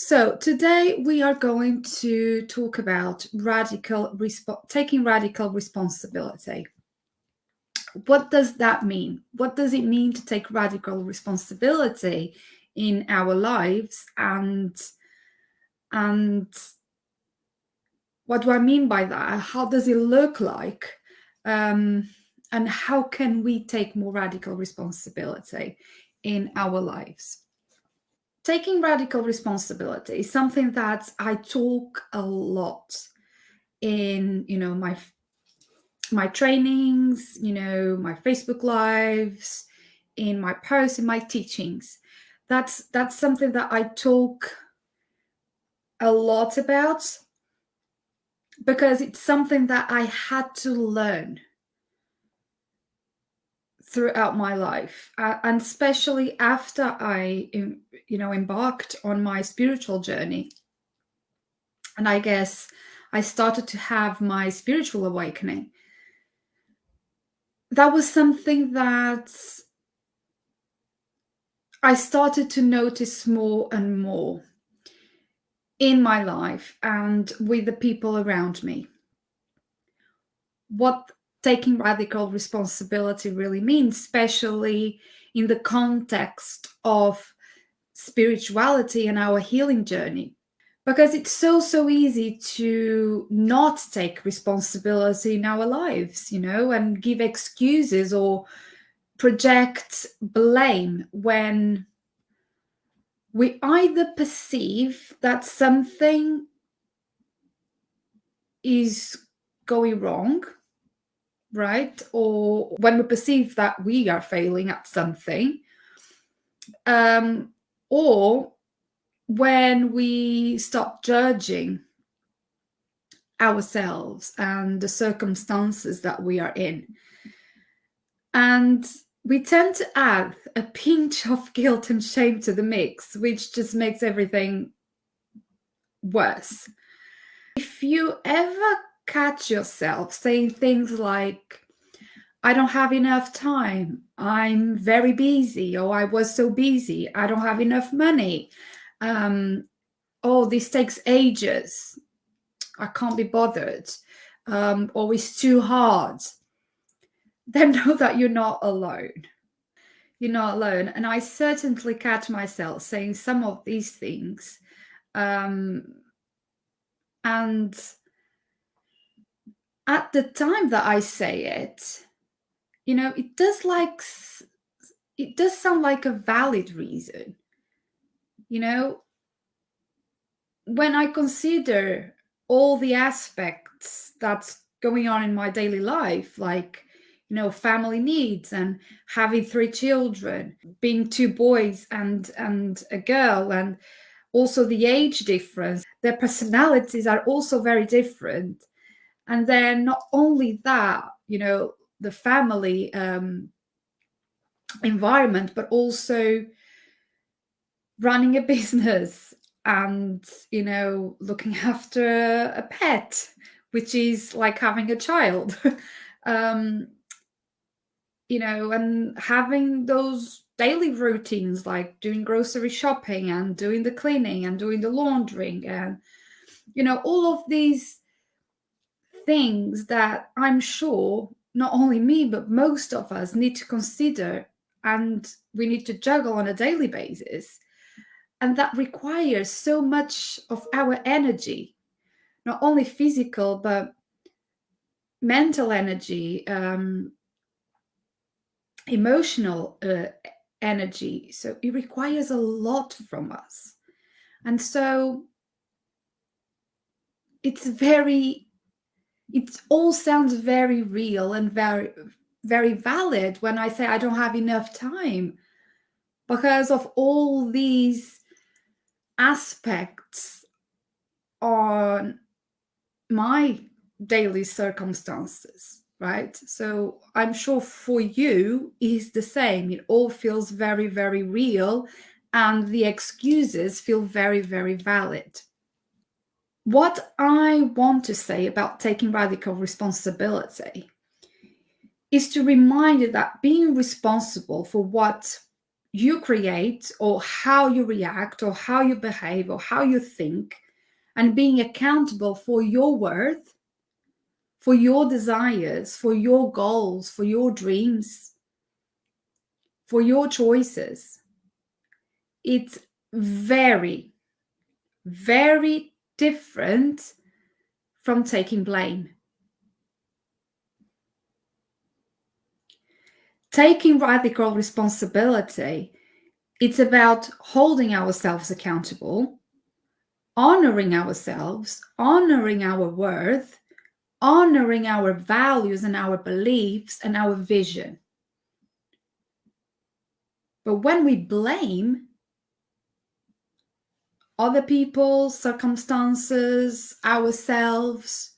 So today we are going to talk about taking radical responsibility. What does that mean? What does it mean to take radical responsibility in our lives? And what do I mean by that? How does it look like? And how can we take more radical responsibility in our lives? Taking radical responsibility is something that I talk a lot in, my trainings, my Facebook lives, in my posts, in my teachings. That's something that I talk a lot about because it's something that I had to learn throughout my life, and especially after I embarked on my spiritual journey. And I guess I started to have my spiritual awakening. That was something that I started to notice more and more in my life and with the people around me. What taking radical responsibility really means, especially in the context of spirituality and our healing journey. Because it's so easy to not take responsibility in our lives, and give excuses or project blame when we either perceive that something is going wrong, right? Or when we perceive that we are failing at something, or when we stop judging ourselves and the circumstances that we are in. And we tend to add a pinch of guilt and shame to the mix, which just makes everything worse. If you ever catch yourself saying things like, I don't have enough time, I'm very busy, or I was so busy, I don't have enough money, oh, this takes ages, I can't be bothered, or it's too hard, then know that you're not alone. You're not alone. And I certainly catch myself saying some of these things. And at the time that I say it, it does sound like a valid reason. When I consider all the aspects that's going on in my daily life, like, family needs and having 3 children, being 2 boys and a girl, and also the age difference, their personalities are also very different. And then not only that, the family environment, but also running a business and, looking after a pet, which is like having a child, and having those daily routines like doing grocery shopping and doing the cleaning and doing the laundering and, all of these things that I'm sure not only me, but most of us need to consider and we need to juggle on a daily basis. And that requires so much of our energy, not only physical, but mental energy, emotional energy. So it requires a lot from us. And so it all sounds very real and very, very valid when I say I don't have enough time because of all these aspects on my daily circumstances, right? So I'm sure for you is the same. It all feels very, very real, and the excuses feel very, very valid. What I want to say about taking radical responsibility is to remind you that being responsible for what you create, or how you react, or how you behave, or how you think, and being accountable for your worth, for your desires, for your goals, for your dreams, for your choices. It's very, very different from taking blame. Taking radical responsibility, it's about holding ourselves accountable, honoring ourselves, honoring our worth, honoring our values and our beliefs and our vision. But when we blame other people, circumstances, ourselves,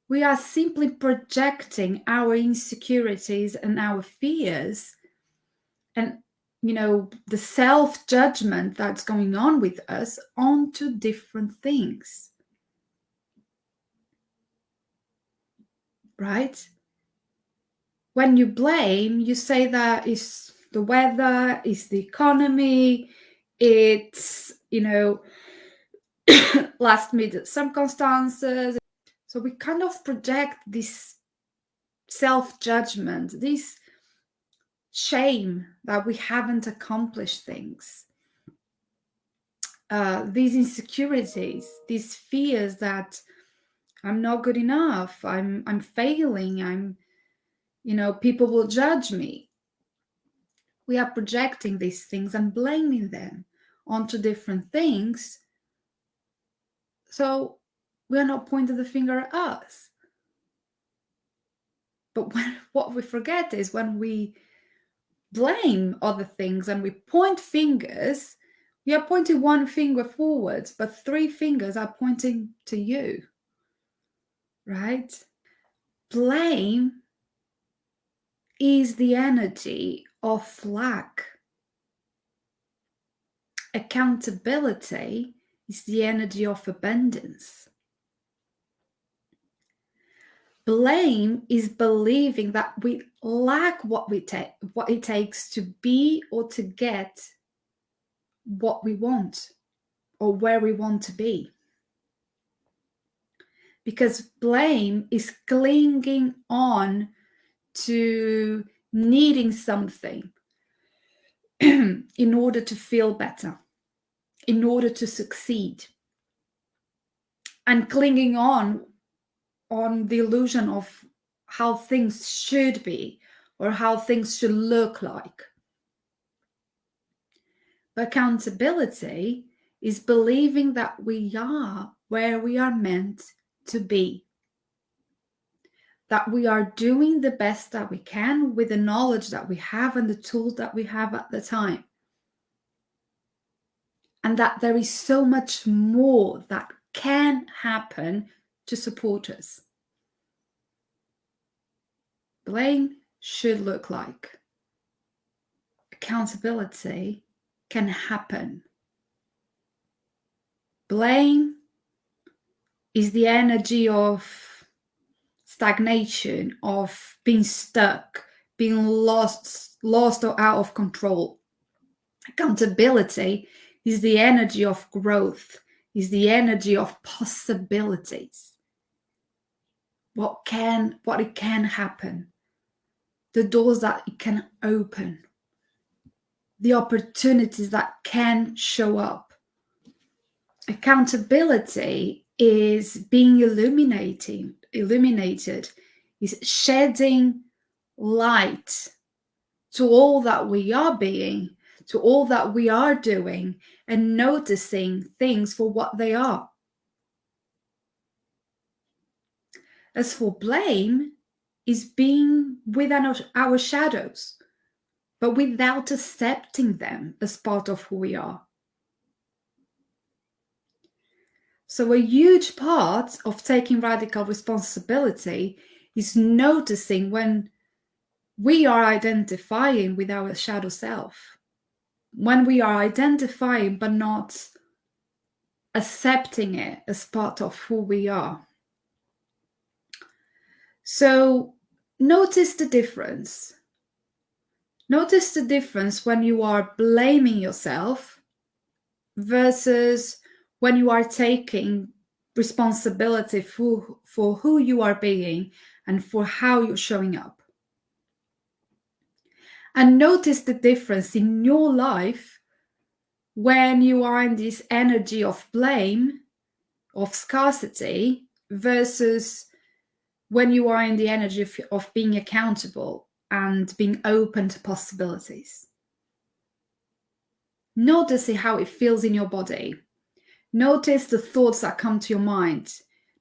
we are simply projecting our insecurities and our fears and, the self-judgment that's going on with us onto different things. Right? When you blame, you say that it's the weather, it's the economy, it's, last minute circumstances. So we kind of project this self-judgment, this shame that we haven't accomplished things, these insecurities, these fears that I'm not good enough, I'm failing, people will judge me. We are projecting these things and blaming them onto different things. So we are not pointing the finger at us. But what we forget is when we blame other things and we point fingers, we are pointing one finger forwards, but three fingers are pointing to you, right? Blame is the energy of lack. Accountability is the energy of abundance. Blame is believing that we lack what it takes to be or to get what we want or where we want to be. Because blame is clinging on to needing something in order to feel better, in order to succeed, and clinging on the illusion of how things should be or how things should look like. But accountability is believing that we are where we are meant to be, that we are doing the best that we can with the knowledge that we have and the tools that we have at the time, and that there is so much more that can happen to support us. Blame should look like. Accountability can happen. Blame is the energy of stagnation, of being stuck, being lost or out of control. Accountability is the energy of growth, is the energy of possibilities. What it can happen, the doors that it can open, the opportunities that can show up. Accountability is being illuminated, is shedding light to all that we are being, to all that we are doing, and noticing things for what they are. As for blame, is being within our shadows, but without accepting them as part of who we are. So a huge part of taking radical responsibility is noticing when we are identifying with our shadow self, when we are identifying but not accepting it as part of who we are. So notice the difference. Notice the difference when you are blaming yourself versus when you are taking responsibility for who you are being and for how you're showing up. And notice the difference in your life when you are in this energy of blame, of scarcity, versus when you are in the energy of being accountable and being open to possibilities. Notice how it feels in your body. Notice the thoughts that come to your mind.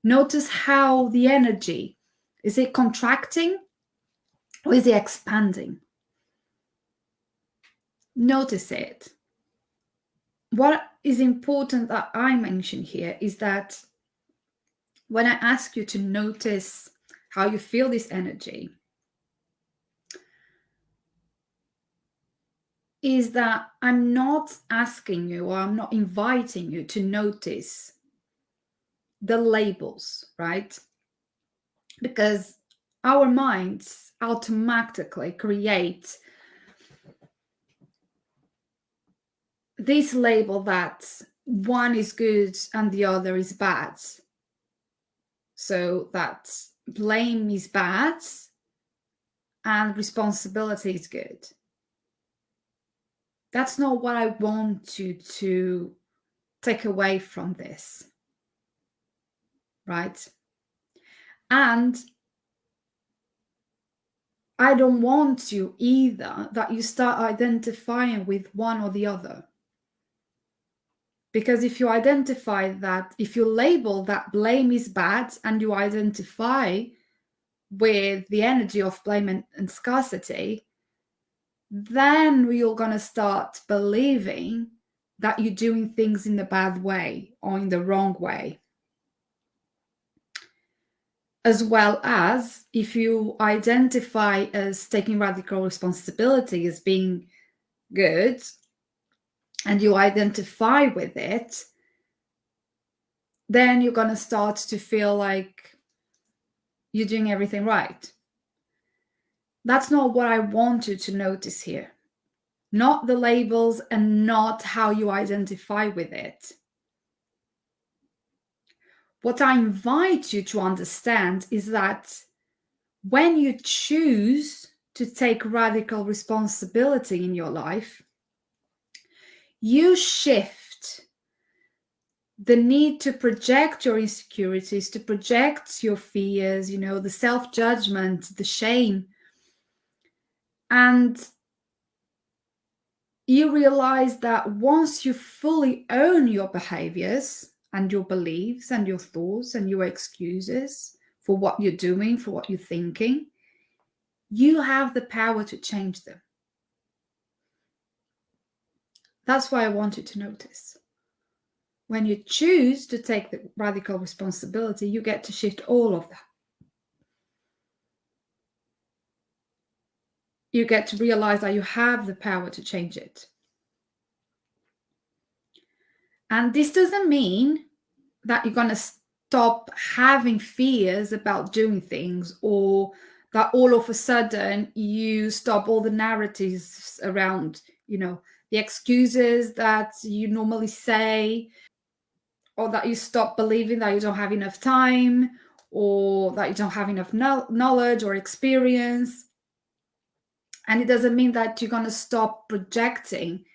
Notice how the energy, is it contracting or is it expanding? Notice it. What is important that I mention here is that when I ask you to notice how you feel this energy, is that I'm not asking you or I'm not inviting you to notice the labels, right? Because our minds automatically create this label that one is good and the other is bad. So that blame is bad and responsibility is good. That's not what I want you to take away from this, right? And I don't want you either that you start identifying with one or the other. Because if you identify that, if you label that blame is bad and you identify with the energy of blame and scarcity, then you're going to start believing that you're doing things in a bad way or in the wrong way. As well as if you identify as taking radical responsibility as being good and you identify with it, then you're going to start to feel like you're doing everything right. That's not what I want you to notice here. Not the labels and not how you identify with it. What I invite you to understand is that when you choose to take radical responsibility in your life, you shift the need to project your insecurities, to project your fears, the self-judgment, the shame. And you realize that once you fully own your behaviors and your beliefs and your thoughts and your excuses for what you're doing, for what you're thinking, you have the power to change them. That's why I want you to notice. When you choose to take the radical responsibility, you get to shift all of that. You get to realize that you have the power to change it. And this doesn't mean that you're going to stop having fears about doing things, or that all of a sudden you stop all the narratives around, the excuses that you normally say, or that you stop believing that you don't have enough time, or that you don't have enough knowledge or experience. And it doesn't mean that you're going to stop projecting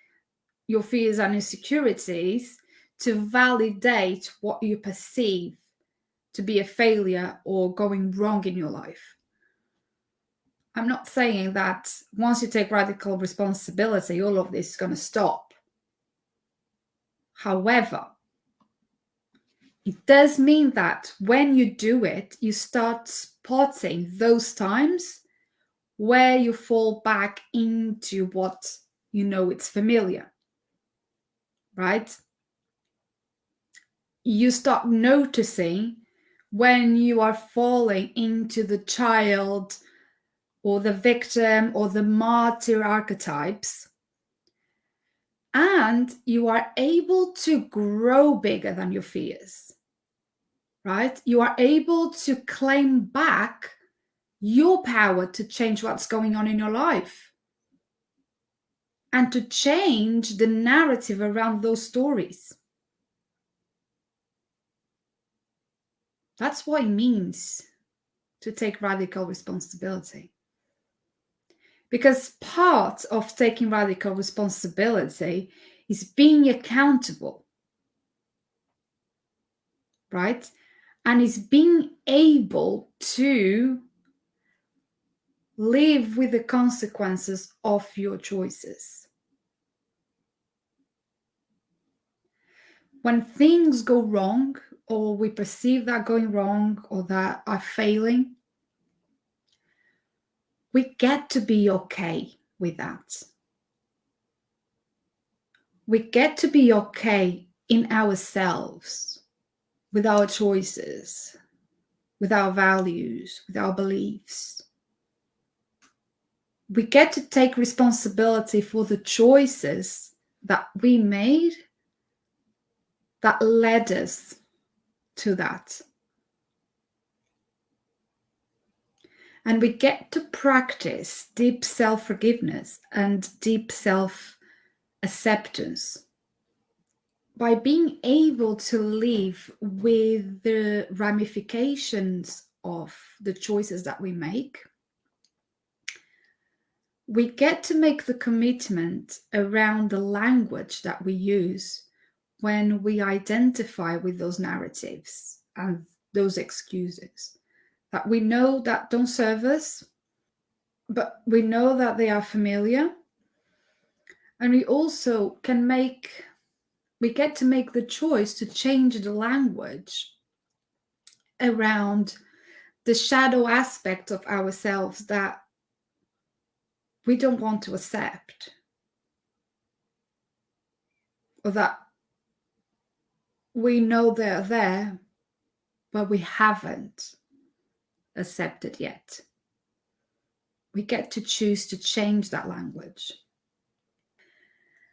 your fears and insecurities to validate what you perceive to be a failure or going wrong in your life. I'm not saying that once you take radical responsibility, all of this is going to stop. However, it does mean that when you do it, you start spotting those times where you fall back into what it's familiar, right? You start noticing when you are falling into the child or the victim or the martyr archetypes, and you are able to grow bigger than your fears, right? You are able to claim back your power to change what's going on in your life. and to change the narrative around those stories. That's what it means to take radical responsibility. Because part of taking radical responsibility is being accountable, right? And is being able to live with the consequences of your choices. When things go wrong, or we perceive that going wrong or that are failing, we get to be okay with that. We get to be okay in ourselves, with our choices, with our values, with our beliefs. We get to take responsibility for the choices that we made that led us to that. And we get to practice deep self-forgiveness and deep self-acceptance by being able to live with the ramifications of the choices that we make. We get to make the commitment around the language that we use when we identify with those narratives and those excuses that we know that don't serve us, but we know that they are familiar. And we also we get to make the choice to change the language around the shadow aspect of ourselves that we don't want to accept, or that we know they're there, but we haven't accepted yet. We get to choose to change that language.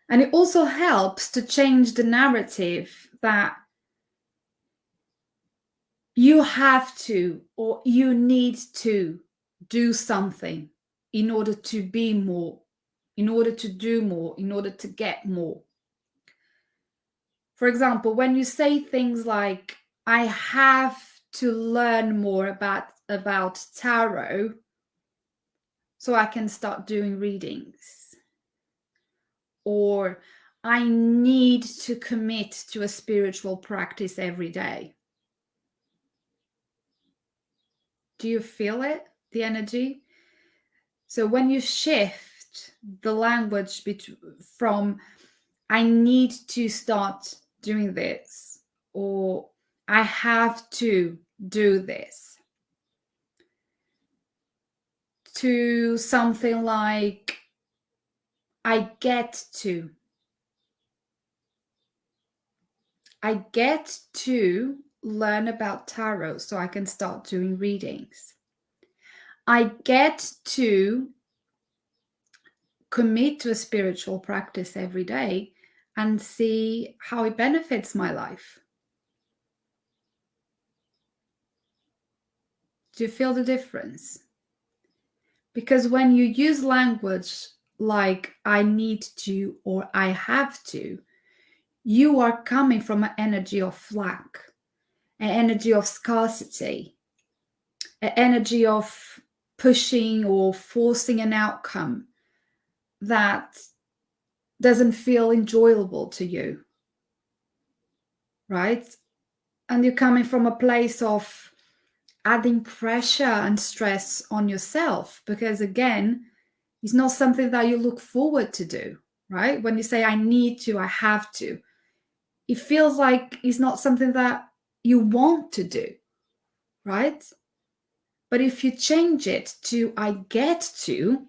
And it also helps to change the narrative that you have to, or you need to do something in order to be more, in order to do more, in order to get more. For example, when you say things like, I have to learn more about tarot so I can start doing readings, or I need to commit to a spiritual practice every day. Do you feel it, the energy? So when you shift the language from I need to start doing this, or I have to do this, to something like I get to learn about tarot so I can start doing readings. I get to commit to a spiritual practice every day and see how it benefits my life. Do you feel the difference? Because when you use language like I need to or I have to, you are coming from an energy of lack, an energy of scarcity, an energy of pushing or forcing an outcome that doesn't feel enjoyable to you, right? And you're coming from a place of adding pressure and stress on yourself, because again, it's not something that you look forward to do, right? When you say I need to, I have to, it feels like it's not something that you want to do, right? But if you change it to I get to,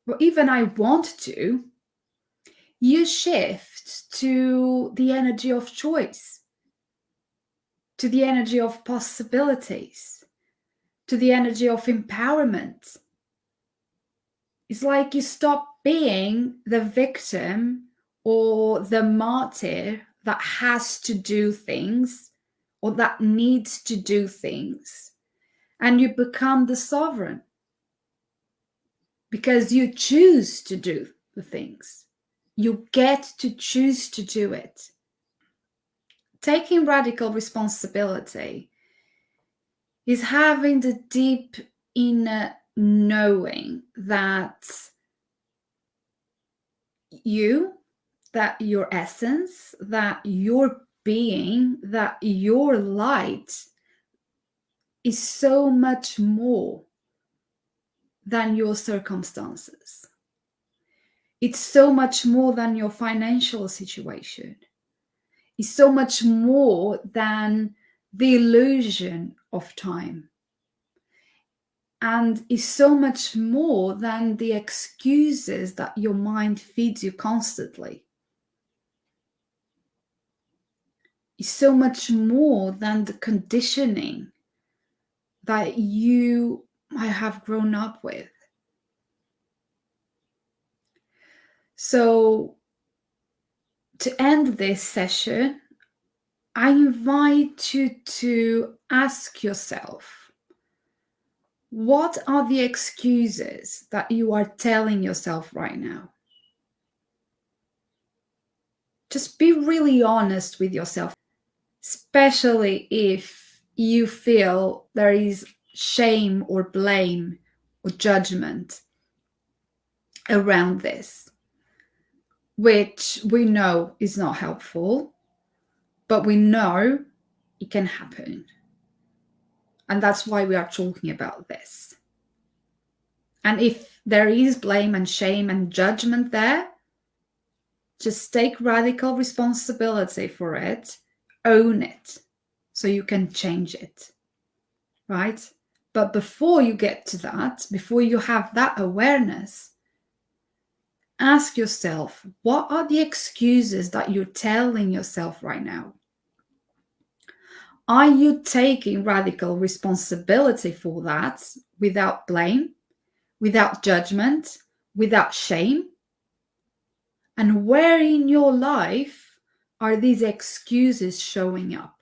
or even I want to, you shift to the energy of choice, to the energy of possibilities, to the energy of empowerment. It's like you stop being the victim or the martyr that has to do things or that needs to do things, and you become the sovereign because you choose to do the things. You get to choose to do it. Taking radical responsibility is having the deep inner knowing that that your essence, that your being, that your light is so much more than your circumstances. It's so much more than your financial situation. It's so much more than the illusion of time. And is so much more than the excuses that your mind feeds you constantly. It's so much more than the conditioning that you might have grown up with. So, to end this session, I invite you to ask yourself, what are the excuses that you are telling yourself right now? Just be really honest with yourself, especially if you feel there is shame or blame or judgment around this, which we know is not helpful, but we know it can happen. And that's why we are talking about this. And if there is blame and shame and judgment there, just take radical responsibility for it, own it, so you can change it, right? But before you get to that, before you have that awareness, ask yourself, what are the excuses that you're telling yourself right now? Are you taking radical responsibility for that without blame, without judgment, without shame? And where in your life are these excuses showing up?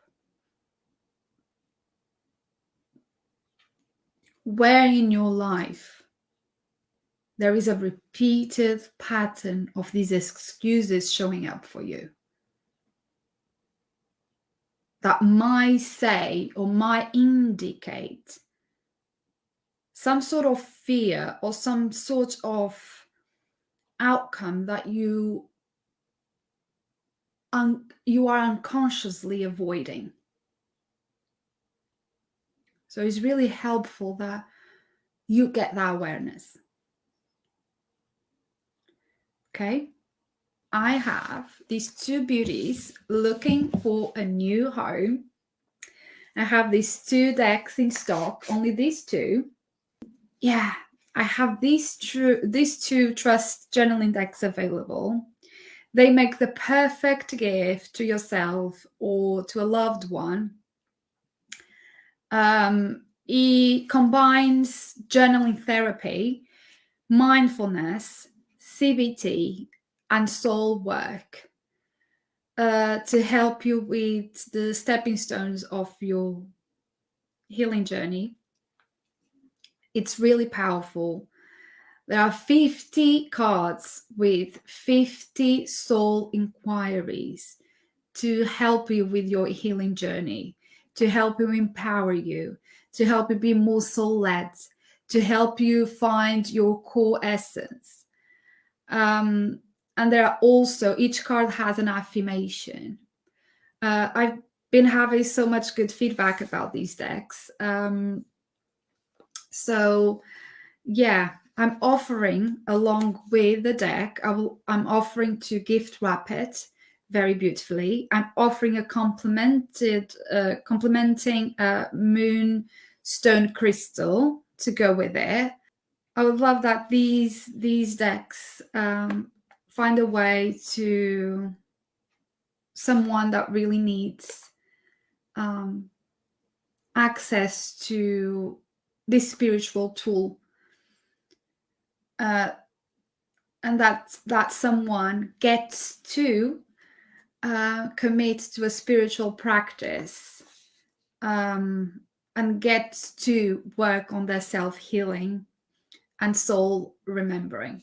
Where in your life there is a repeated pattern of these excuses showing up for you that might say or might indicate some sort of fear or some sort of outcome that you are unconsciously avoiding. So it's really helpful that you get that awareness. Okay, I have these two beauties looking for a new home. I have these two decks in stock, only these two. Yeah, I have these two T.R.U.S.T Journaling Decks available. They make the perfect gift to yourself or to a loved one. It combines journaling therapy, mindfulness, CBT, and soul work to help you with the stepping stones of your healing journey. It's really powerful. There are 50 cards with 50 soul inquiries to help you with your healing journey, to help you empower you, to help you be more soul-led, to help you find your core essence. And there are also, each card has an affirmation. I've been having so much good feedback about these decks. So yeah, I'm offering, along with the deck, I'm offering to gift wrap it very beautifully. I'm offering a complementing moonstone crystal to go with it. I would love that these decks find a way to someone that really needs access to this spiritual tool, and that someone gets to commit to a spiritual practice and gets to work on their self-healing and soul remembering.